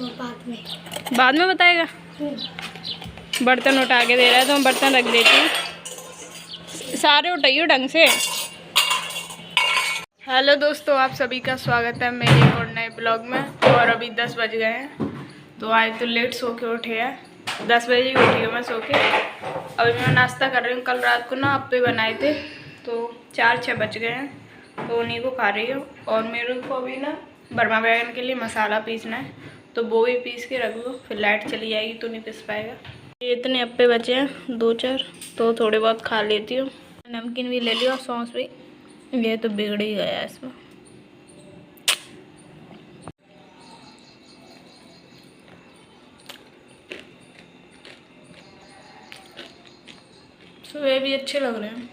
तो बाद में बताएगा। बर्तन उठा के दे रहा है तो मैं बर्तन रख देती हूँ। सारे उठाइयो ढंग से। हेलो दोस्तों, आप सभी का स्वागत है मेरे एक और नए ब्लॉग में। और अभी 10 बज गए हैं, तो आज तो लेट सो के उठे हैं। 10 बजे ही उठी हूँ मैं सो के। अभी मैं नाश्ता कर रही हूँ। कल रात को ना अप्पे बनाए थे, तो 4-6 बज गए हैं, तो उन्हीं को खा रही हूँ। और मेरे को अभी ना बर्मा बैगन के लिए मसाला पीसना है, तो वो भी पीस के रख दो, फिर लाइट चली जाएगी तो नहीं पीस पाएगा। ये इतने अप्पे बचे हैं 2-4, तो थोड़े बहुत खा लेती हूँ। नमकीन भी ले लिया और सॉस भी। ये तो बिगड़ ही गया इसमें। तो ये भी अच्छे लग रहे हैं।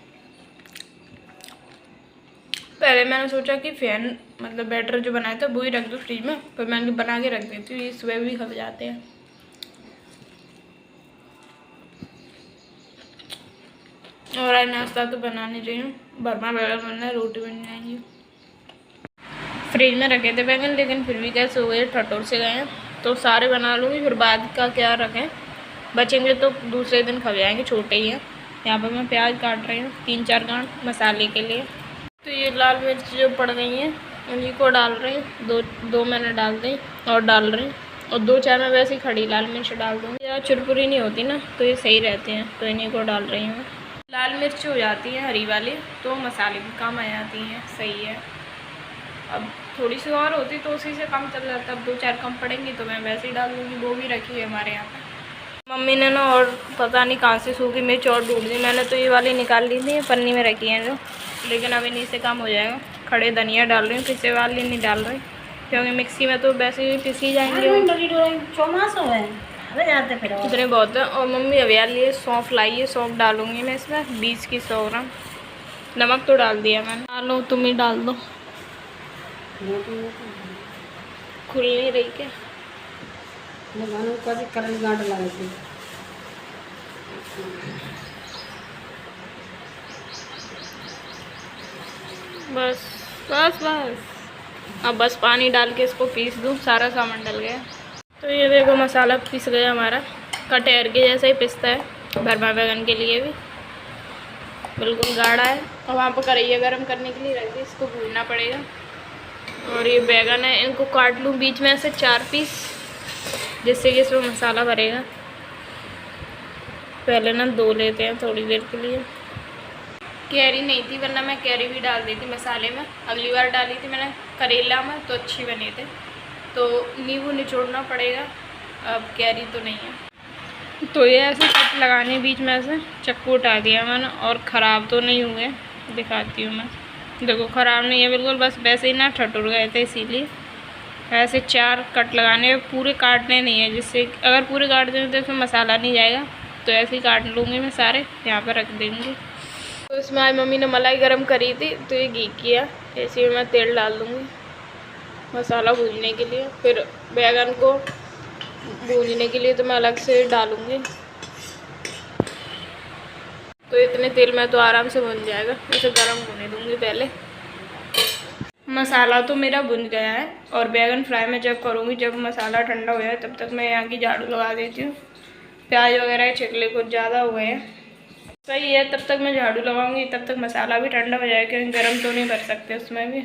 पहले मैंने सोचा कि फैन मतलब बैटर जो बनाया था वो ही रख दो फ्रिज में, पर मैंने बना के रख देती हूँ, ये सुबह भी खा जाते हैं। और आज नाश्ता तो बनाने चाहिए, बर्मा बैगन बनना है, रोटी बन जाएंगी। फ्रिज में रखे थे बैगन, लेकिन फिर भी कैसे हो गए, ठटोर से गए हैं, तो सारे बना लूँगी। फिर बाद का क्या रखें, बचेंगे तो दूसरे दिन खा जाएंगे, छोटे ही हैं। यहाँ पर मैं प्याज काट रही हूँ 3-4 गांठ मसाले के लिए। तो ये लाल मिर्च जो पड़ गई हैं उन्हीं को डाल रही हूँ। दो मैंने डाल दी और डाल रही हूँ। और 2-4 मैं वैसे ही खड़ी लाल मिर्च डाल दूँगी। यार चुरपुरी नहीं होती ना, तो ये सही रहते हैं, तो इन्हीं को डाल रही हूँ। लाल मिर्च हो जाती है हरी वाली, तो मसाले भी कम आ जाती हैं, सही है। अब थोड़ी सी और होती तो उसी से कम चल जाता। अब 2-4 कम पड़ेंगी तो मैं वैसे ही डाल दूँगी। वो भी रखी है हमारे यहाँ पर मम्मी ने ना, और पता नहीं कहाँ से सूखी मिर्च और ढूंढ दी। मैंने तो ये वाली निकाल ली थी, पन्नी में रखी है जो, लेकिन अब इन्हीं से कम हो जाएगा। खड़े धनिया डाल रही हूँ, पिसे वाली नहीं डाल रही, क्योंकि मिक्सी में तो वैसे ही पिसी जाएंगे। इतने बहुत है। और मम्मी अवियाल लिए सौंफ लाई है, सौंफ डालूंगी मैं इसमें 20 की 100 ग्राम। नमक तो डाल दिया मैंने। डालो, तुम ही डाल दो। खुल नहीं रही क्या? बस बस बस, अब बस पानी डाल के इसको पीस दूँ, सारा सामान डल गया। तो ये देखो मसाला पीस गया हमारा, कटहर के जैसा ही पिसता है। बर्मा बैगन के लिए भी बिल्कुल गाढ़ा है। और वहाँ पर कढ़ाई गर्म करने के लिए रख दी, इसको भूनना पड़ेगा। और ये बैगन है, इनको काट लूँ बीच में से 4 पीस, जिससे कि इसमें मसाला भरेगा। पहले ना धो लेते हैं थोड़ी देर के लिए। कैरी नहीं थी, वरना मैं कैरी भी डाल देती मसाले में। अगली बार डाली थी मैंने करेला में, तो अच्छी बने थे। तो नींबू निचोड़ना पड़ेगा, अब कैरी तो नहीं है। तो ये ऐसे कट लगाने बीच में से चक्कू उठा दिया मैंने, और ख़राब तो नहीं हुए, दिखाती हूँ मैं। देखो ख़राब नहीं है बिल्कुल, बस वैसे ही ना ठटुर गए थे, इसीलिए। ऐसे 4 कट लगाने, पूरे काटने नहीं है, जिससे अगर पूरे काट दें तो इसमें मसाला नहीं जाएगा। तो ऐसे ही काट लूँगी मैं सारे, यहाँ पर रख देंगे। तो इसमें आज मम्मी ने मलाई गरम करी थी, तो ये घी किया, ऐसे में मैं तेल डाल दूँगी मसाला भूनने के लिए। फिर बैगन को भूनने के लिए तो मैं अलग से डालूँगी। तो इतने तेल में तो आराम से भुन जाएगा। इसे गरम होने दूँगी पहले। मसाला तो मेरा भुन गया है, और बैगन फ्राई में जब करूँगी, जब मसाला ठंडा हो जाए, तब तक मैं यहाँ की झाड़ू लगा देती हूँ। प्याज वगैरह छिलके कुछ ज़्यादा हो गए हैं, सही है। तब तक मैं झाड़ू लगाऊंगी, तब तक मसाला भी ठंडा हो जाएगा, क्योंकि गर्म तो नहीं कर सकते उसमें भी।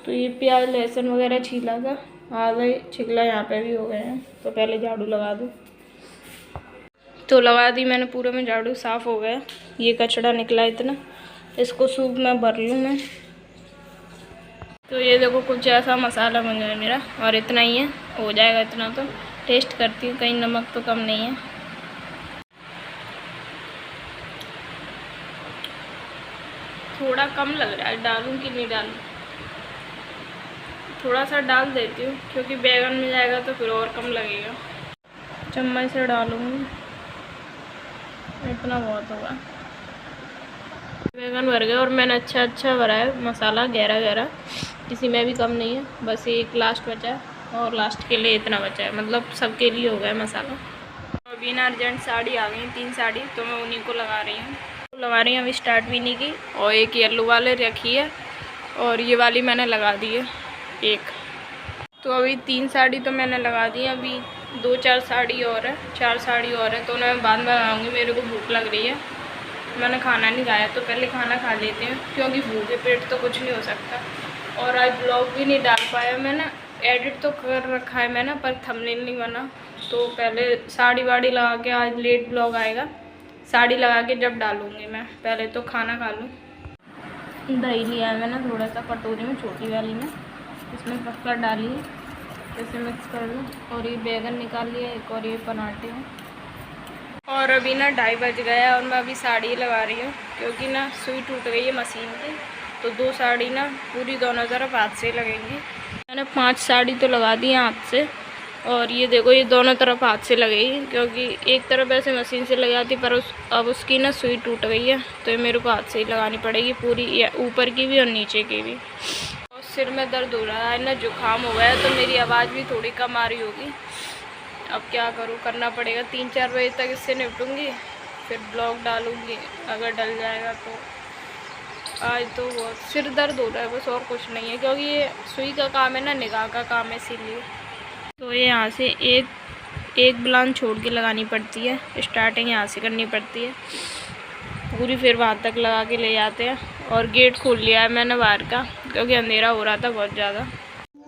तो ये प्याज लहसुन वगैरह छीला था, आधा छिकला यहाँ पे भी हो गए हैं, तो पहले झाड़ू लगा दूँ। तो लगा दी मैंने पूरे में झाड़ू, साफ़ हो गया। ये कचड़ा निकला इतना, इसको सूप में भर लूँ मैं। तो ये देखो कुछ ऐसा मसाला बन गया मेरा, और इतना ही है, हो जाएगा इतना। तो टेस्ट करती हूँ, कहीं नमक तो कम नहीं है। थोड़ा कम लग रहा है, डालूं कि नहीं डालूं? थोड़ा सा डाल देती हूँ, क्योंकि बैगन में जाएगा तो फिर और कम लगेगा। चम्मच से डालूंगी, इतना बहुत होगा। बैगन भर गया, और मैंने अच्छा भरा है मसाला, गहरा गहरा, किसी में भी कम नहीं है। बस एक लास्ट बचा है, और लास्ट के लिए इतना बचा है, मतलब सबके लिए हो गया मसाला। अभी ना अर्जेंट साड़ी आ गई, 3 साड़ी, तो मैं उन्हीं को लगा रही हूँ। अभी स्टार्ट भी नहीं की। और एक येलो वाले रखी है, और ये वाली मैंने लगा दी है एक। तो अभी 3 साड़ी तो मैंने लगा दी, अभी 2-4 साड़ी और है, 4 साड़ी और है, तो मैं बाद में लगाऊंगी। मेरे को भूख लग रही है, मैंने खाना नहीं खाया, तो पहले खाना खा लेते हैं, क्योंकि भूखे पेट तो कुछ नहीं हो सकता। और आज ब्लॉग भी नहीं डाल पाया मैंने, एडिट तो कर रखा है मैंने, पर थंबनेल नहीं बना। तो पहले साड़ी वाड़ी लगा के, आज लेट ब्लॉग आएगा, साड़ी लगा के जब डालूँगी मैं। पहले तो खाना खा लूँ। दही लिया है मैंने थोड़ा सा कटोरी में, छोटी वाली में, इसमें शक्कर डाली है, इसे मिक्स कर लूँ। और ये बैगन निकाल लिया एक, और ये पराठे हैं। और अभी ना 2:30 बज गया और मैं अभी साड़ी लगा रही हूँ, क्योंकि ना सुई टूट गई है मशीन की, तो 2 साड़ी ना पूरी दोनों तरफ हाथ से लगेंगी। मैंने 5 साड़ी तो लगा दी हैं हाथ से, और ये देखो ये दोनों तरफ हाथ से लगेगी, क्योंकि एक तरफ ऐसे मशीन से लग जाती, पर अब उसकी ना सुई टूट गई है, तो ये मेरे को हाथ से ही लगानी पड़ेगी पूरी, ऊपर की भी और नीचे की भी। और सिर में दर्द हो रहा है ना, जुकाम हो गया है, तो मेरी आवाज़ भी थोड़ी कम आ रही होगी। अब क्या करूँ, करना पड़ेगा। 3-4 बजे तक इससे निपटूँगी, फिर ब्लॉग डालूँगी अगर डल जाएगा तो। आज तो बहुत सिर दर्द हो रहा है बस, और कुछ नहीं है, क्योंकि ये सुई का काम है ना, निगाह का काम है, इसीलिए। तो ये यहाँ से एक बुलान छोड़ के लगानी पड़ती है, स्टार्टिंग यहाँ से करनी पड़ती है पूरी, फिर वहाँ तक लगा के ले जाते हैं। और गेट खोल लिया है मैंने बाहर का, क्योंकि अंधेरा हो रहा था बहुत ज़्यादा।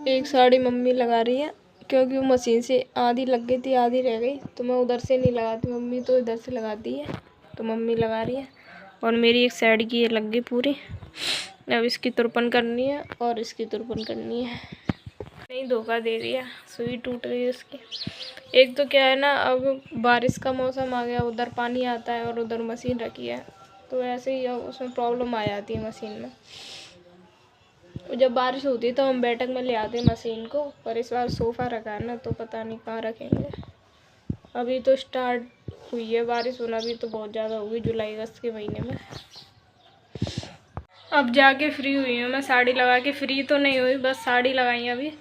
एक साड़ी मम्मी लगा रही है, क्योंकि वो मशीन से आधी लग गई थी, आधी रह गई, तो मैं उधर से नहीं लगाती, मम्मी तो इधर से लगाती है, तो मम्मी लगा रही है। और मेरी एक साइड की ये लग गई पूरी, अब इसकी तुरपन करनी है और इसकी तुरपन करनी है। नहीं, धोखा दे दिया, सुई टूट गई उसकी। एक तो क्या है ना, अब बारिश का मौसम आ गया, उधर पानी आता है और उधर मशीन रखी है, तो ऐसे ही उसमें प्रॉब्लम आ जाती है मशीन में। जब बारिश होती है तो हम बैठक में ले आते हैं मशीन को, पर इस बार सोफ़ा रखा है ना, तो पता नहीं कहाँ रखेंगे। अभी तो स्टार्ट हुई है बारिश होना, भी तो बहुत ज़्यादा होगी जुलाई अगस्त के महीने में। अब जाके फ्री हुई हूँ मैं, साड़ी लगा के फ्री तो नहीं हुई, बस साड़ी लगाई अभी।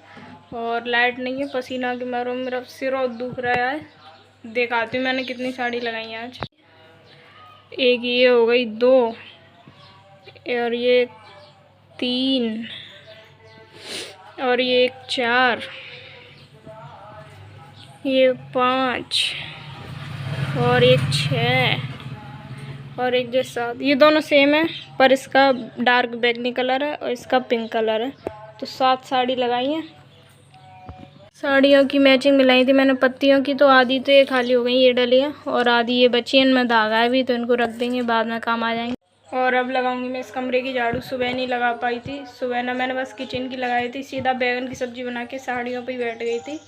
और लाइट नहीं है, पसीना के मारों मेरा सिर और दुख रहा है। दिखाती हूँ मैंने कितनी साड़ी लगाई है आज। एक ये हो गई 2, और ये 3, और ये 4, ये 5, और एक 6, और एक जो 7। ये दोनों सेम है, पर इसका डार्क बैगनी कलर है और इसका पिंक कलर है, तो 7 साड़ी लगाई हैं। साड़ियों की मैचिंग मिलाई थी मैंने पत्तियों की, तो आधी तो ये खाली हो गई, ये डली है, और आधी ये बची है। इनमें धागा है भी, तो इनको रख देंगे, बाद में काम आ जाएंगे। और अब लगाऊंगी मैं इस कमरे की झाड़ू, सुबह नहीं लगा पाई थी। सुबह ना मैंने बस किचन की लगाई थी, सीधा बैगन की सब्ज़ी बना के साड़ियों पर ही बैठ गई थी,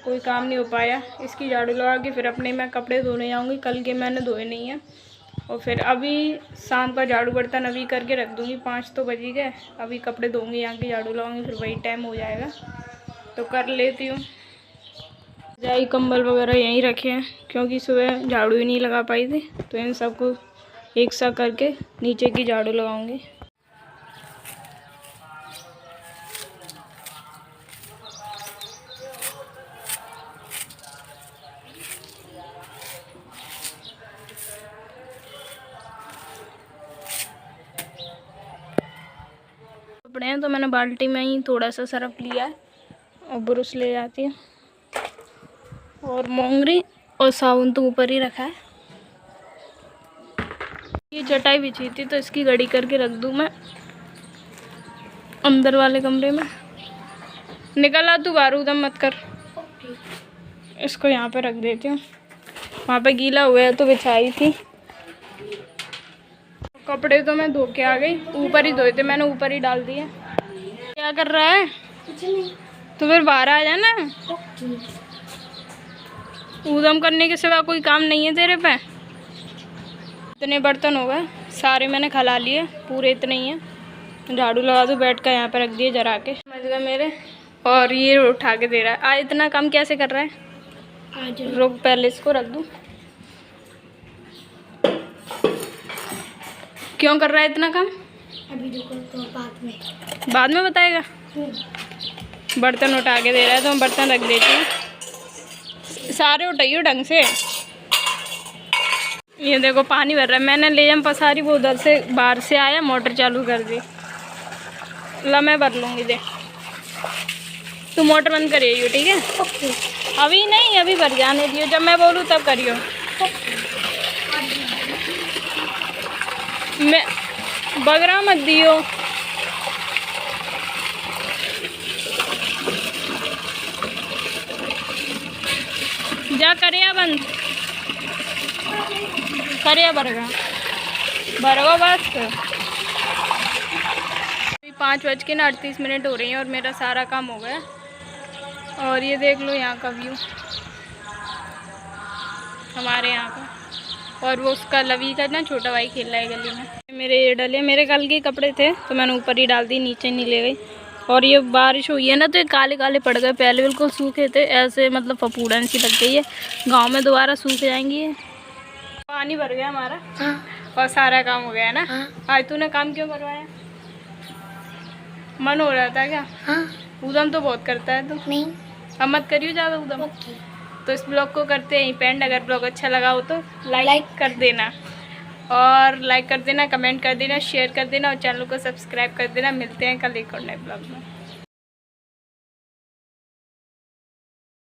कोई काम नहीं हो पाया। इसकी झाड़ू लगा के फिर अपने मैं कपड़े धोने जाऊँगी, कल के मैंने धोए नहीं हैं। और फिर अभी शाम का झाड़ू बर्तन अभी करके रख दूँगी, 5 तो बज ही गए। अभी कपड़े धोंगी, यहाँ की झाड़ू लगाऊँगी, फिर वही टाइम हो जाएगा, तो कर लेती हूँ। रजाई कंबल वगैरह यहीं रखे हैं, क्योंकि सुबह झाड़ू ही नहीं लगा पाई थी, तो इन सबको एक साथ करके नीचे की झाड़ू लगाऊंगी। कपड़े हैं तो मैंने बाल्टी में ही थोड़ा सा सरफ लिया है, और ब्रश ले जाती है, और मोंगरी और साबुन तो ऊपर ही रखा है। ये चटाई बिछी थी, तो इसकी घड़ी करके रख दूँ मैं अंदर वाले कमरे में। निकल आ तू बाहर, उधम मत कर। इसको यहाँ पे रख देती हूँ, वहाँ पे गीला हो गया तो बिछाई थी। कपड़े तो मैं धो के आ गई, ऊपर ही धोए थे मैंने, ऊपर ही डाल दिए। क्या कर रहा है? कुछ नहीं। तो फिर बाहर आ जाना, ऊधम करने के सिवा कोई काम नहीं है तेरे पे। इतने बर्तन हो गए, सारे मैंने खला लिए, पूरे इतने ही हैं। झाड़ू लगा दो, बैठ कर यहाँ पे रख दिए जरा के, समझ गए मेरे। और ये उठा के दे रहा है। आज इतना काम कैसे कर रहा है? रुक, पहले इसको रख दूँ। क्यों कर रहा है इतना काम? अभी रुको, तो बाद में बताएगा। बर्तन उठा के दे रहा है, तो हम बर्तन रख देते हैं। सारे उठाइयो ढंग से। ये देखो पानी भर रहा है, मैंने ले जम पसारी, वो उधर से बाहर से आया, मोटर चालू कर दी। ला मैं भर लूँगी, दे तू मोटर बंद करियो, ठीक है? ओके। अभी नहीं, अभी भर जाने दियो, जब मैं बोलूँ तब करियो। मैं बगरा मत दियो। जा करिया बंद, करिया बरगा बरगा बस। अभी 5:38 हो रही हैं और मेरा सारा काम हो गया। और ये देख लो यहाँ का व्यू हमारे यहाँ का। और वो उसका लवी का ना छोटा भाई खेल रहा है गली में। मेरे ये डले, मेरे कल के कपड़े थे तो मैंने ऊपर ही डाल दी, नीचे नहीं ले गई। और ये बारिश हुई है ना तो ये काले काले पड़ गए, पहले बिल्कुल सूखे थे ऐसे, मतलब फपूड़न सी लग गई है। गांव में दोबारा सूख जाएंगी। पानी भर गया हमारा। हाँ। और सारा काम हो गया है ना। हाँ। आज तूने काम क्यों करवाया? मन हो रहा था क्या? हाँ। उदम तो बहुत करता है तू। नहीं। अब मत करियो ज़्यादा उदम। ओके। तो इस ब्लॉग को करते हैं पेंड। अगर ब्लॉग अच्छा लगा हो तो लाइक कर देना, और लाइक कर देना, कमेंट कर देना, शेयर कर देना और चैनल को सब्सक्राइब कर देना। मिलते हैं कल एक और नए ब्लॉग में।